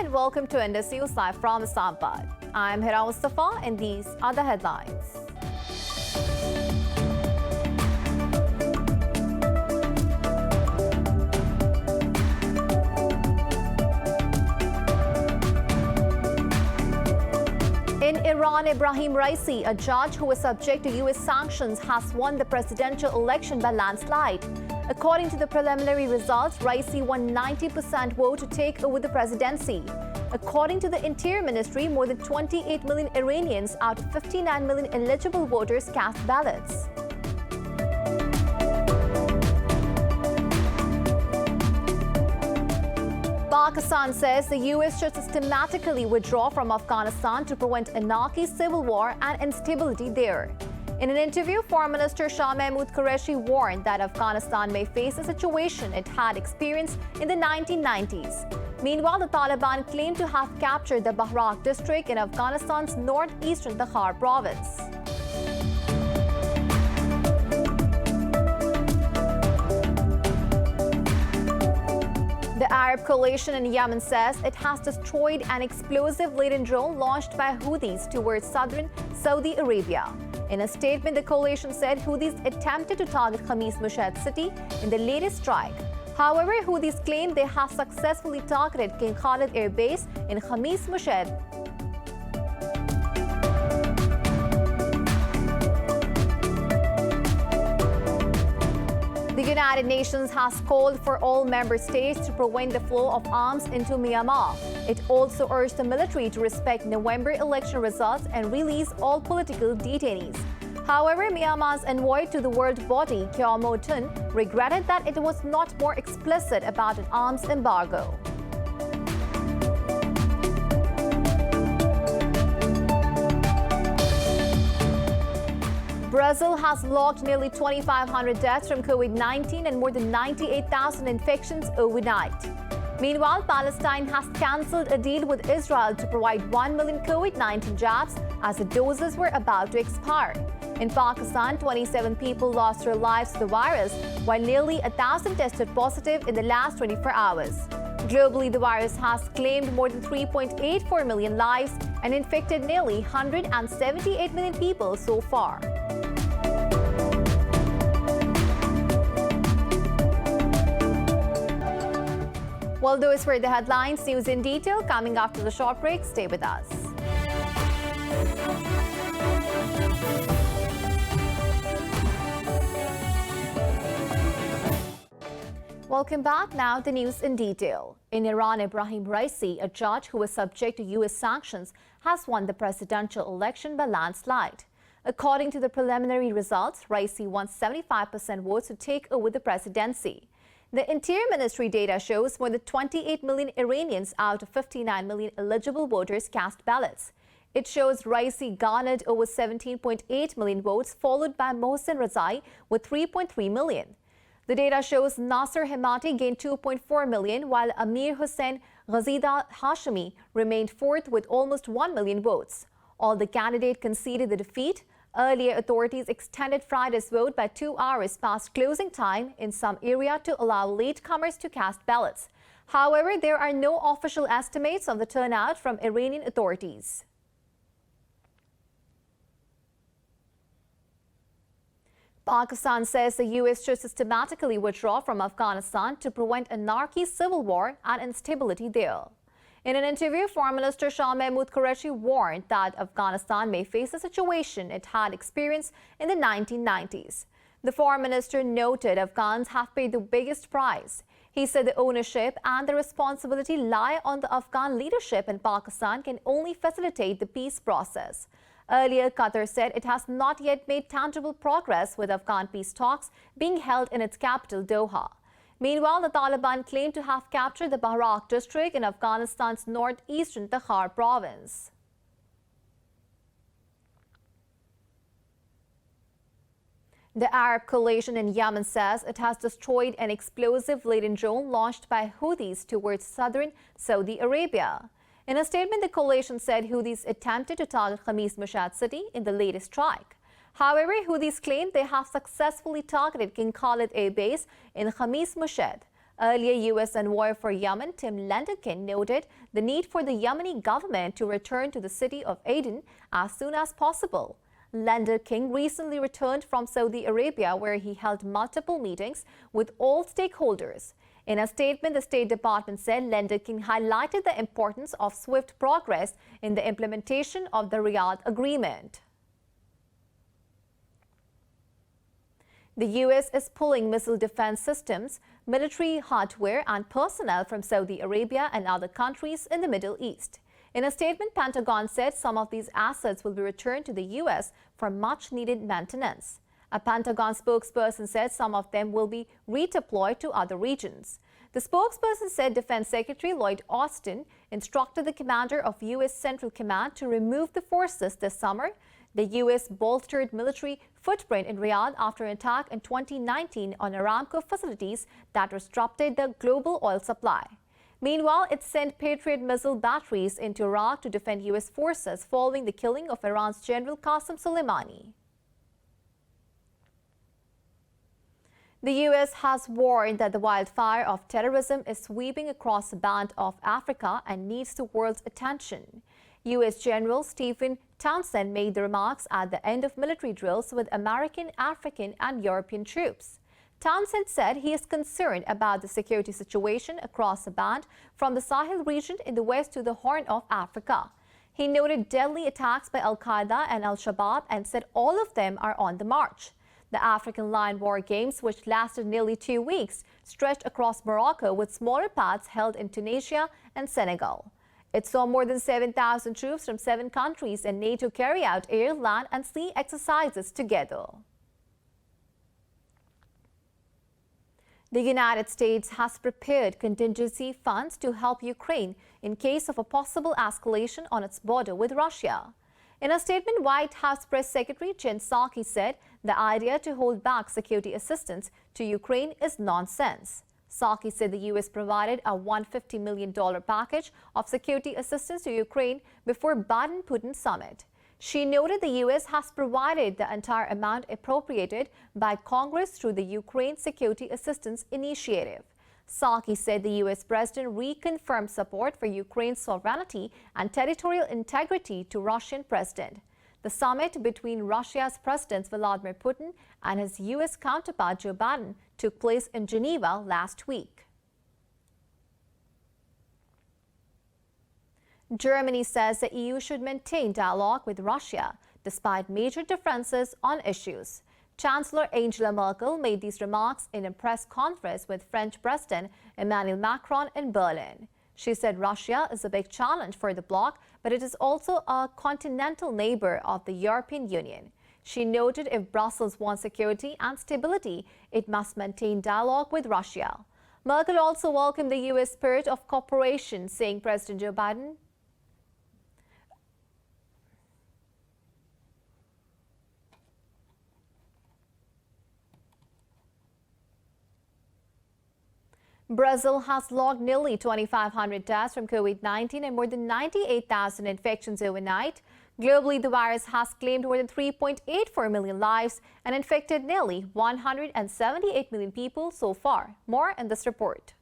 and welcome to Indus News Live from Islamabad. I'm Hira Mustafa and these are the headlines. In Iran, Ebrahim Raisi, a judge who is subject to US sanctions, has won the presidential election by landslide. According to the preliminary results, Raisi won 90% vote to take over the presidency. According to the Interior Ministry, more than 28 million Iranians out of 59 million eligible voters cast ballots. Pakistan says the US should systematically withdraw from Afghanistan to prevent anarchy, civil war, and instability there. In an interview, Foreign Minister Shah Mahmood Qureshi warned that Afghanistan may face a situation it had experienced in the 1990s. Meanwhile, the Taliban claimed to have captured the Bahrak district in Afghanistan's northeastern Takhar province. The Arab coalition in Yemen says it has destroyed an explosive-laden drone launched by Houthis towards southern Saudi Arabia. In a statement, the coalition said Houthis attempted to target Khamis Mushat city in the latest strike. However, Houthis claim they have successfully targeted King Khalid Air Base in Khamis Mushat. The United Nations has called for all member states to prevent the flow of arms into Myanmar. It also urged the military to respect November election results and release all political detainees. However, Myanmar's envoy to the world body, Kyaw Mo Tun, regretted that it was not more explicit about an arms embargo. Brazil has logged nearly 2,500 deaths from COVID-19 and more than 98,000 infections overnight. Meanwhile, Palestine has cancelled a deal with Israel to provide 1 million COVID-19 jabs as the doses were about to expire. In Pakistan, 27 people lost their lives to the virus, while nearly 1,000 tested positive in the last 24 hours. Globally, the virus has claimed more than 3.84 million lives and infected nearly 178 million people so far. Well, those were the headlines. News in detail coming after the short break. Stay with us. Welcome back. Now the news in detail. In Iran, Ebrahim Raisi, a judge who was subject to US sanctions, has won the presidential election by landslide. According to the preliminary results, Raisi won 75% votes to take over the presidency. The Interior Ministry data shows more than 28 million Iranians out of 59 million eligible voters cast ballots. It shows Raisi garnered over 17.8 million votes, followed by Mohsen Rezai with 3.3 million. The data shows Nasser Hemati gained 2.4 million, while Amir Hossein Ghazida Hashemi remained fourth with almost 1 million votes. All the candidates conceded the defeat. Earlier, authorities extended Friday's vote by 2 hours past closing time in some area to allow latecomers to cast ballots. However, there are no official estimates of the turnout from Iranian authorities. Pakistan says the US should systematically withdraw from Afghanistan to prevent anarchy, civil war, and instability there. In an interview, Foreign Minister Shah Mahmood Qureshi warned that Afghanistan may face a situation it had experienced in the 1990s. The Foreign Minister noted Afghans have paid the biggest price. He said the ownership and the responsibility lie on the Afghan leadership, and Pakistan can only facilitate the peace process. Earlier, Qatar said it has not yet made tangible progress with Afghan peace talks being held in its capital, Doha. Meanwhile, the Taliban claimed to have captured the Bahrak district in Afghanistan's northeastern Takhar province. The Arab coalition in Yemen says it has destroyed an explosive-laden drone launched by Houthis towards southern Saudi Arabia. In a statement, the coalition said Houthis attempted to target Khamis Mushat city in the latest strike. However, Houthis claim they have successfully targeted King Khalid Air Base in Khamis Mushat. Earlier, U.S. envoy for Yemen Tim Lenderkin noted the need for the Yemeni government to return to the city of Aden as soon as possible. Lenderkin recently returned from Saudi Arabia, where he held multiple meetings with all stakeholders. In a statement, the State Department said Lenderkin highlighted the importance of swift progress in the implementation of the Riyadh Agreement. The U.S. is pulling missile defense systems, military hardware and personnel from Saudi Arabia and other countries in the Middle East. In a statement, Pentagon said some of these assets will be returned to the U.S. for much-needed maintenance. A Pentagon spokesperson said some of them will be redeployed to other regions. The spokesperson said Defense Secretary Lloyd Austin instructed the commander of U.S. Central Command to remove the forces this summer. The U.S. bolstered military footprint in Riyadh after an attack in 2019 on Aramco facilities that disrupted the global oil supply. Meanwhile, it sent Patriot missile batteries into Iraq to defend U.S. forces following the killing of Iran's General Qasem Soleimani. The U.S. has warned that the wildfire of terrorism is sweeping across the band of Africa and needs the world's attention. U.S. General Stephen Townsend made the remarks at the end of military drills with American, African and European troops. Townsend said he is concerned about the security situation across the band from the Sahel region in the west to the Horn of Africa. He noted deadly attacks by Al-Qaeda and Al-Shabaab and said all of them are on the march. The African Lion War Games, which lasted nearly 2 weeks, stretched across Morocco with smaller parts held in Tunisia and Senegal. It saw more than 7,000 troops from 7 countries and NATO carry out air, land and sea exercises together. The United States has prepared contingency funds to help Ukraine in case of a possible escalation on its border with Russia. In a statement, White House Press Secretary Jen Psaki said the idea to hold back security assistance to Ukraine is nonsense. Psaki said the U.S. provided a $150 million package of security assistance to Ukraine before Biden-Putin summit. She noted the U.S. has provided the entire amount appropriated by Congress through the Ukraine Security Assistance Initiative. Psaki said the U.S. president reconfirmed support for Ukraine's sovereignty and territorial integrity to Russian president. The summit between Russia's President Vladimir Putin and his U.S. counterpart Joe Biden took place in Geneva last week. Germany says the EU should maintain dialogue with Russia despite major differences on issues. Chancellor Angela Merkel made these remarks in a press conference with French President Emmanuel Macron in Berlin. She said Russia is a big challenge for the bloc, but it is also a continental neighbor of the European Union. She noted if Brussels wants security and stability, it must maintain dialogue with Russia. Merkel also welcomed the U.S. spirit of cooperation, saying President Joe Biden Brazil has logged nearly 2,500 deaths from COVID-19 and more than 98,000 infections overnight. Globally, the virus has claimed more than 3.84 million lives and infected nearly 178 million people so far. More in this report.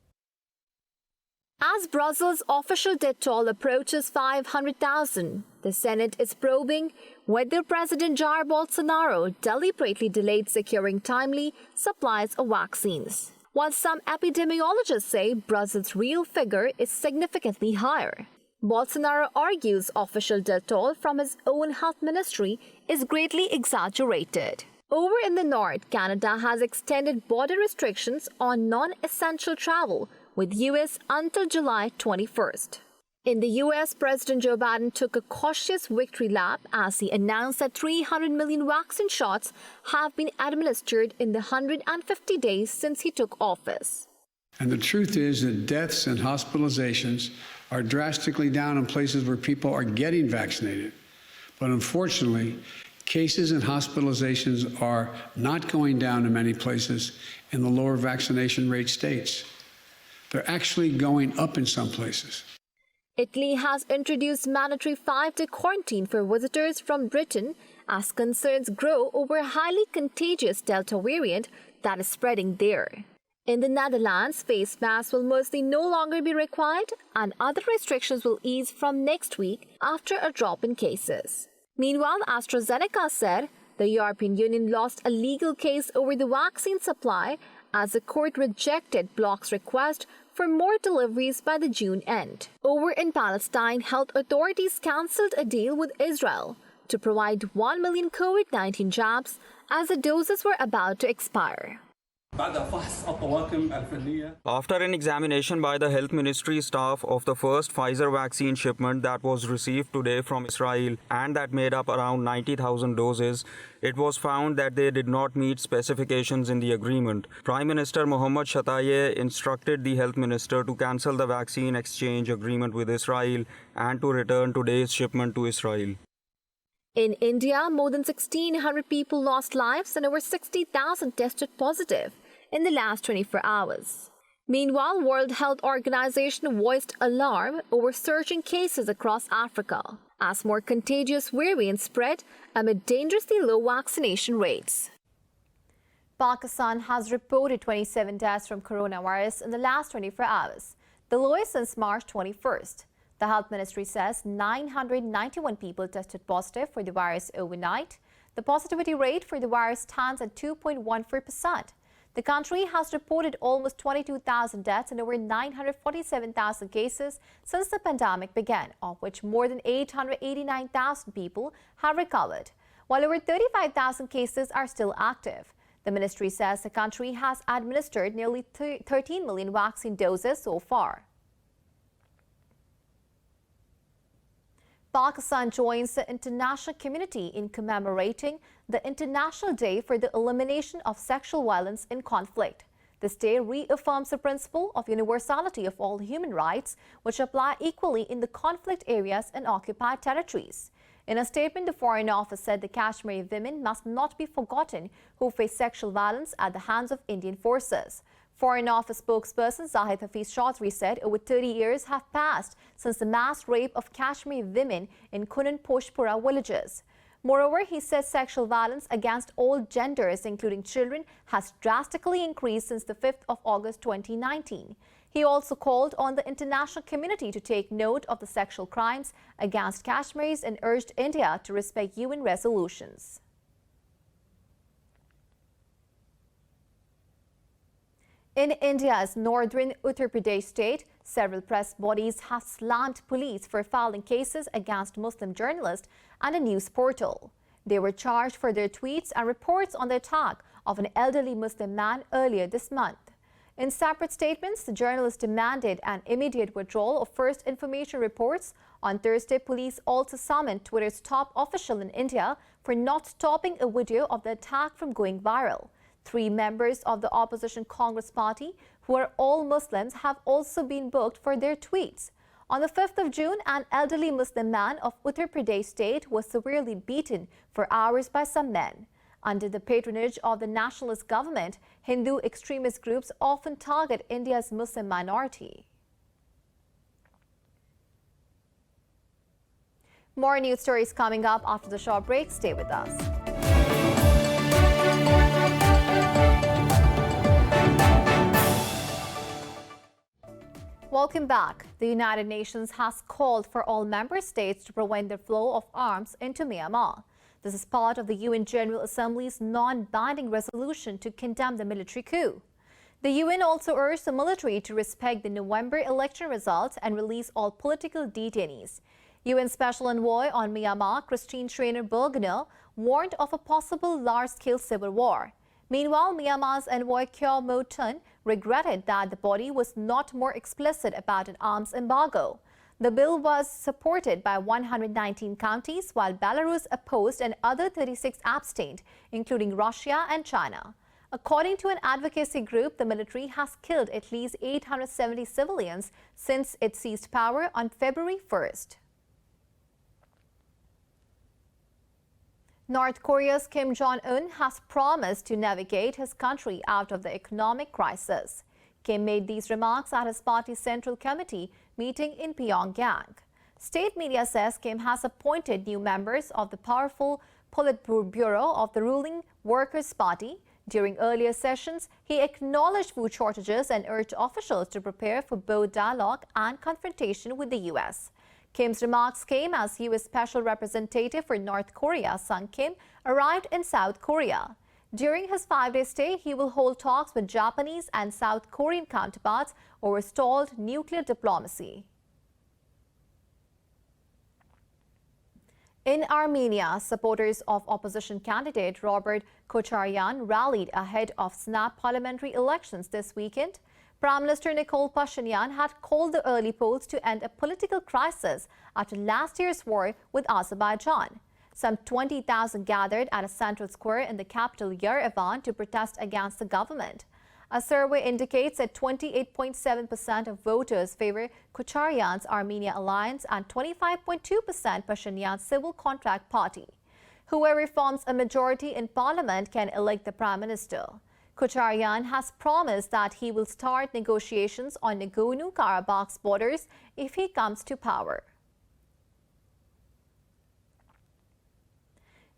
As Brazil's official death toll approaches 500,000, the Senate is probing whether President Jair Bolsonaro deliberately delayed securing timely supplies of vaccines. While some epidemiologists say Brazil's real figure is significantly higher. Bolsonaro argues official death toll from his own health ministry is greatly exaggerated. Over in the north, Canada has extended border restrictions on non-essential travel with U.S. until July 21st. In the U.S., President Joe Biden took a cautious victory lap as he announced that 300 million vaccine shots have been administered in the 150 days since he took office. And the truth is that deaths and hospitalizations are drastically down in places where people are getting vaccinated. But unfortunately, cases and hospitalizations are not going down in many places in the lower vaccination rate states. They're actually going up in some places. Italy has introduced mandatory 5-day quarantine for visitors from Britain as concerns grow over a highly contagious Delta variant that is spreading there. In the Netherlands, face masks will mostly no longer be required and other restrictions will ease from next week after a drop in cases. Meanwhile, AstraZeneca said the European Union lost a legal case over the vaccine supply as the court rejected bloc's request for more deliveries by the June end. Over in Palestine, health authorities cancelled a deal with Israel to provide 1 million COVID-19 jabs as the doses were about to expire. After an examination by the Health Ministry staff of the first Pfizer vaccine shipment that was received today from Israel and that made up around 90,000 doses, it was found that they did not meet specifications in the agreement. Prime Minister Mohammad Shatayyeh instructed the Health Minister to cancel the vaccine exchange agreement with Israel and to return today's shipment to Israel. In India, more than 1,600 people lost lives and over 60,000 tested positive in the last 24 hours. Meanwhile, World Health Organization voiced alarm over surging cases across Africa as more contagious variants spread amid dangerously low vaccination rates. Pakistan has reported 27 deaths from coronavirus in the last 24 hours, the lowest since March 21st. The Health Ministry says 991 people tested positive for the virus overnight. The positivity rate for the virus stands at 2.14%. The country has reported almost 22,000 deaths and over 947,000 cases since the pandemic began, of which more than 889,000 people have recovered, while over 35,000 cases are still active. The ministry says the country has administered nearly 13 million vaccine doses so far. Pakistan joins the international community in commemorating the International Day for the Elimination of Sexual Violence in Conflict. This day reaffirms the principle of universality of all human rights, which apply equally in the conflict areas and occupied territories. In a statement, the Foreign Office said the Kashmiri women must not be forgotten who face sexual violence at the hands of Indian forces. Foreign Office spokesperson Zahid Hafiz Chaudhry said over 30 years have passed since the mass rape of Kashmiri women in Kunan Poshpura villages. Moreover, he says sexual violence against all genders, including children, has drastically increased since the 5th of August 2019. He also called on the international community to take note of the sexual crimes against Kashmiris and urged India to respect UN resolutions. In India's northern Uttar Pradesh state, several press bodies have slammed police for filing cases against Muslim journalists and a news portal. They were charged for their tweets and reports on the attack of an elderly Muslim man earlier this month. In separate statements, the journalists demanded an immediate withdrawal of first information reports. On Thursday, police also summoned Twitter's top official in India for not stopping a video of the attack from going viral. 3 members of the opposition Congress party, who are all Muslims, have also been booked for their tweets. On the 5th of June, an elderly Muslim man of Uttar Pradesh state was severely beaten for hours by some men. Under the patronage of the nationalist government, Hindu extremist groups often target India's Muslim minority. More news stories coming up after the short break. Stay with us. Welcome back. The United Nations has called for all member states to prevent the flow of arms into Myanmar. This is part of the UN General Assembly's non-binding resolution to condemn the military coup. The UN also urged the military to respect the November election results and release all political detainees. UN Special Envoy on Myanmar, Christine Schraner Burgener, warned of a possible large-scale civil war. Meanwhile, Myanmar's envoy Kyaw Mo Tun regretted that the body was not more explicit about an arms embargo. The bill was supported by 119 countries, while Belarus opposed and other 36 abstained, including Russia and China. According to an advocacy group, the military has killed at least 870 civilians since it seized power on February 1st. North Korea's Kim Jong-un has promised to navigate his country out of the economic crisis. Kim made these remarks at his party's Central Committee meeting in Pyongyang. State media says Kim has appointed new members of the powerful Politburo of the ruling Workers' Party During earlier sessions, he acknowledged food shortages and urged officials to prepare for both dialogue and confrontation with the U.S. Kim's remarks came as U.S. Special Representative for North Korea, Sung Kim, arrived in South Korea. During his 5-day stay, he will hold talks with Japanese and South Korean counterparts over stalled nuclear diplomacy. In Armenia, supporters of opposition candidate Robert Kocharyan rallied ahead of snap parliamentary elections this weekend. Prime Minister Nikol Pashinyan had called the early polls to end a political crisis after last year's war with Azerbaijan. Some 20,000 gathered at a central square in the capital Yerevan to protest against the government. A survey indicates that 28.7% of voters favor Kocharyan's Armenia Alliance and 25.2% Pashinyan's Civil Contract Party. Whoever forms a majority in parliament can elect the prime minister. Kocharyan has promised that he will start negotiations on Nagorno-Karabakh's borders if he comes to power.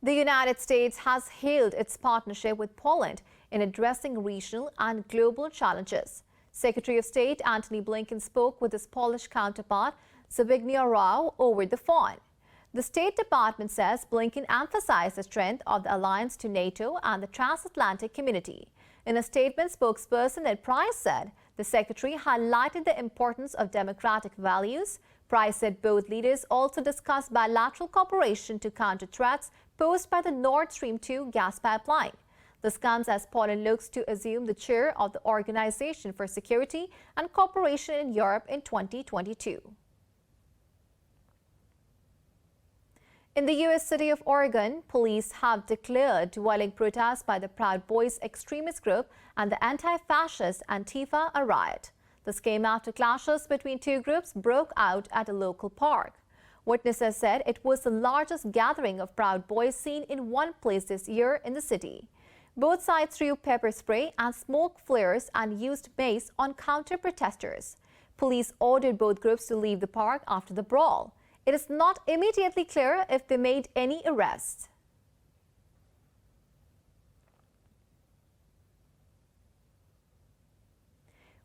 The United States has hailed its partnership with Poland in addressing regional and global challenges. Secretary of State Antony Blinken spoke with his Polish counterpart Zbigniew Rau over the phone. The State Department says Blinken emphasized the strength of the alliance to NATO and the transatlantic community. In a statement, spokesperson Ned Price said the secretary highlighted the importance of democratic values. Price said both leaders also discussed bilateral cooperation to counter threats posed by the Nord Stream 2 gas pipeline. This comes as Poland looks to assume the chair of the Organization for Security and Cooperation in Europe in 2022. In the U.S. city of Oregon, police have declared dwelling protests by the Proud Boys extremist group and the anti-fascist Antifa a riot. This came after clashes between two groups broke out at a local park. Witnesses said it was the largest gathering of Proud Boys seen in one place this year in the city. Both sides threw pepper spray and smoke flares and used mace on counter-protesters. Police ordered both groups to leave the park after the brawl. It is not immediately clear if they made any arrests.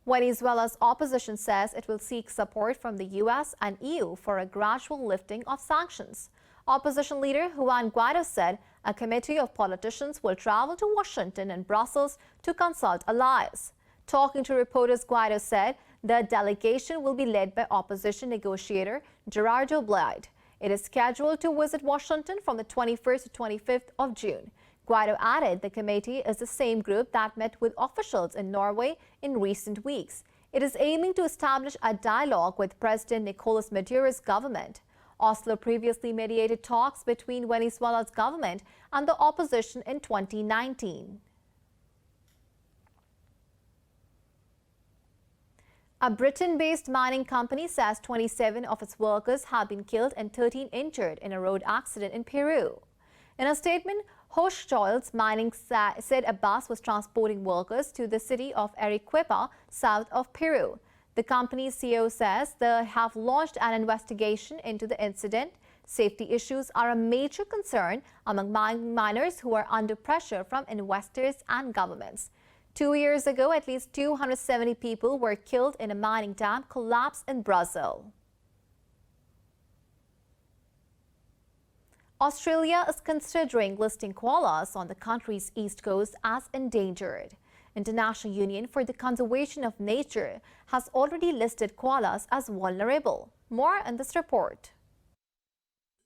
Venezuela's opposition says it will seek support from the U.S. and EU for a gradual lifting of sanctions. Opposition leader Juan Guaido said a committee of politicians will travel to Washington and Brussels to consult allies. Talking to reporters, Guaido said the delegation will be led by opposition negotiator Gerardo Blade. It is scheduled to visit Washington from the 21st to 25th of June. Guaido added the committee is the same group that met with officials in Norway in recent weeks. It is aiming to establish a dialogue with President Nicolas Maduro's government. Oslo previously mediated talks between Venezuela's government and the opposition in 2019. A Britain-based mining company says 27 of its workers have been killed and 13 injured in a road accident in Peru. In a statement, Hochschild Mining said a bus was transporting workers to the city of Arequipa, south of Peru. The company's CEO says they have launched an investigation into the incident. Safety issues are a major concern among miners who are under pressure from investors and governments. 2 years ago, at least 270 people were killed in a mining dam collapse in Brazil. Australia is considering listing koalas on the country's east coast as endangered. International Union for the Conservation of Nature has already listed koalas as vulnerable. More in this report.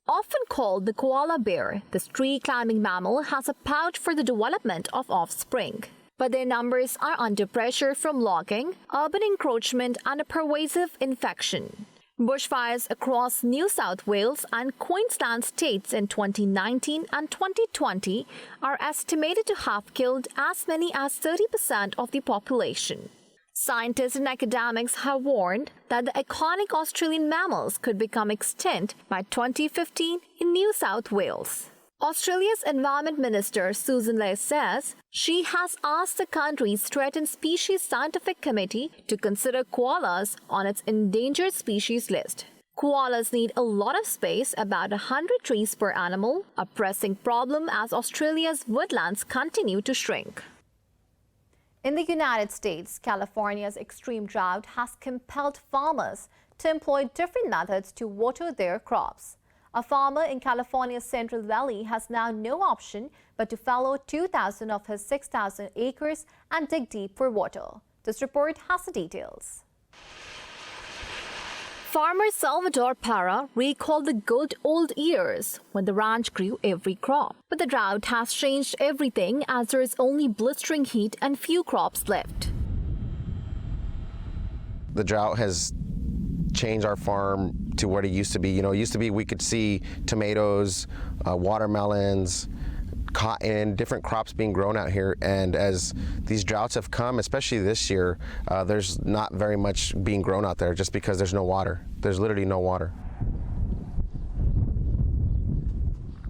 Often called the koala bear, this tree-climbing mammal has a pouch for the development of offspring. But their numbers are under pressure from logging, urban encroachment, and a pervasive infection. Bushfires across New South Wales and Queensland states in 2019 and 2020 are estimated to have killed as many as 30% of the population. Scientists and academics have warned that the iconic Australian mammals could become extinct by 2015 in New South Wales. Australia's Environment Minister Susan Ley says she has asked the country's Threatened Species Scientific Committee to consider koalas on its endangered species list. Koalas need a lot of space, about 100 trees per animal, a pressing problem as Australia's woodlands continue to shrink. In the United States, California's extreme drought has compelled farmers to employ different methods to water their crops. A farmer in California's Central Valley has now no option but to fallow 2,000 of his 6,000 acres and dig deep for water. This report has the details. Farmer Salvador Parra recalled the good old years when the ranch grew every crop. But the drought has changed everything as there is only blistering heat and few crops left. The drought has changed our farm to what it used to be. You know, it used to be we could see tomatoes, watermelons, cotton, different crops being grown out here, and as these droughts have come, especially this year, there's not very much being grown out there just because there's no water. There's literally no water.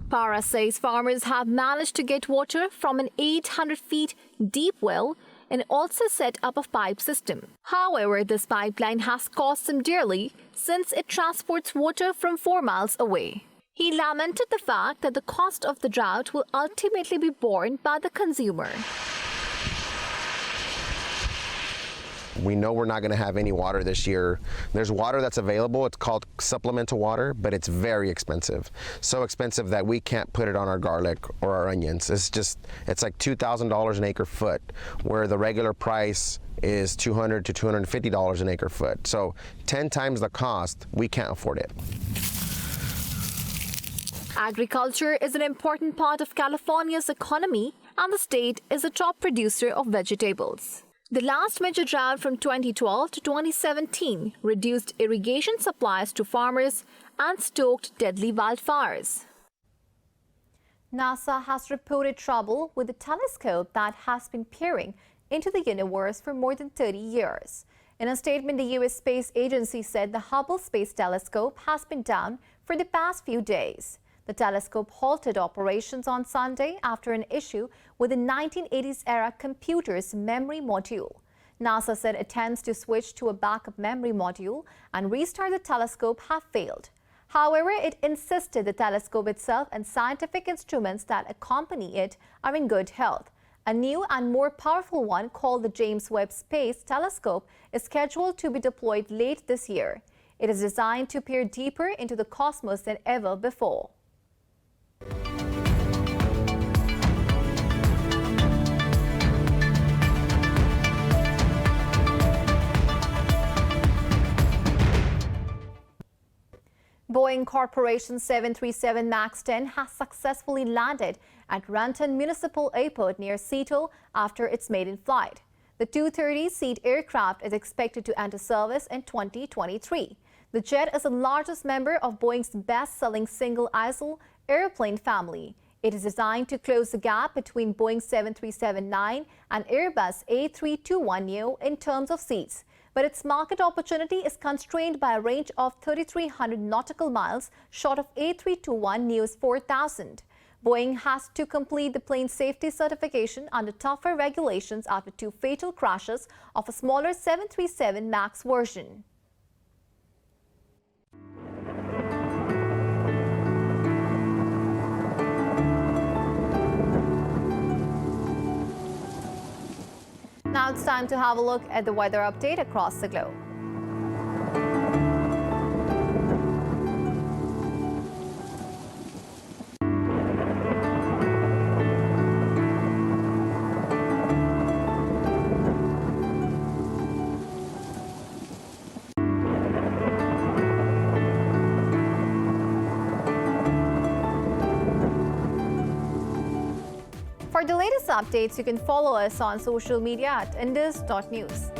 Parra says farmers have managed to get water from an 800 feet deep well and also set up a pipe system. However, this pipeline has cost them dearly since it transports water from 4 miles away. He lamented the fact that the cost of the drought will ultimately be borne by the consumer. We know we're not going to have any water this year. There's water that's available. It's called supplemental water, but it's very expensive. So expensive that we can't put it on our garlic or our onions. It's like $2,000 an acre foot, where the regular price is $200 to $250 an acre foot. So 10 times the cost, we can't afford it. Agriculture is an important part of California's economy, and the state is a top producer of vegetables. The last major drought from 2012 to 2017 reduced irrigation supplies to farmers and stoked deadly wildfires. NASA has reported trouble with the telescope that has been peering into the universe for more than 30 years. In a statement, the U.S. Space Agency said the Hubble Space Telescope has been down for the past few days. The telescope halted operations on Sunday after an issue with the 1980s-era computer's memory module. NASA said attempts to switch to a backup memory module and restart the telescope have failed. However, it insisted the telescope itself and scientific instruments that accompany it are in good health. A new and more powerful one called the James Webb Space Telescope is scheduled to be deployed late this year. It is designed to peer deeper into the cosmos than ever before. Boeing Corporation's 737 MAX 10 has successfully landed at Renton Municipal Airport near Seattle after its maiden flight. The 230-seat aircraft is expected to enter service in 2023. The jet is the largest member of Boeing's best-selling single-aisle airplane family. It is designed to close the gap between Boeing 737-9 and Airbus A321neo in terms of seats. But its market opportunity is constrained by a range of 3,300 nautical miles short of A321neo's 4,000. Boeing has to complete the plane safety certification under tougher regulations after 2 fatal crashes of a smaller 737 MAX version. Now it's time to have a look at the weather update across the globe. For the latest updates, you can follow us on social media at indus.news.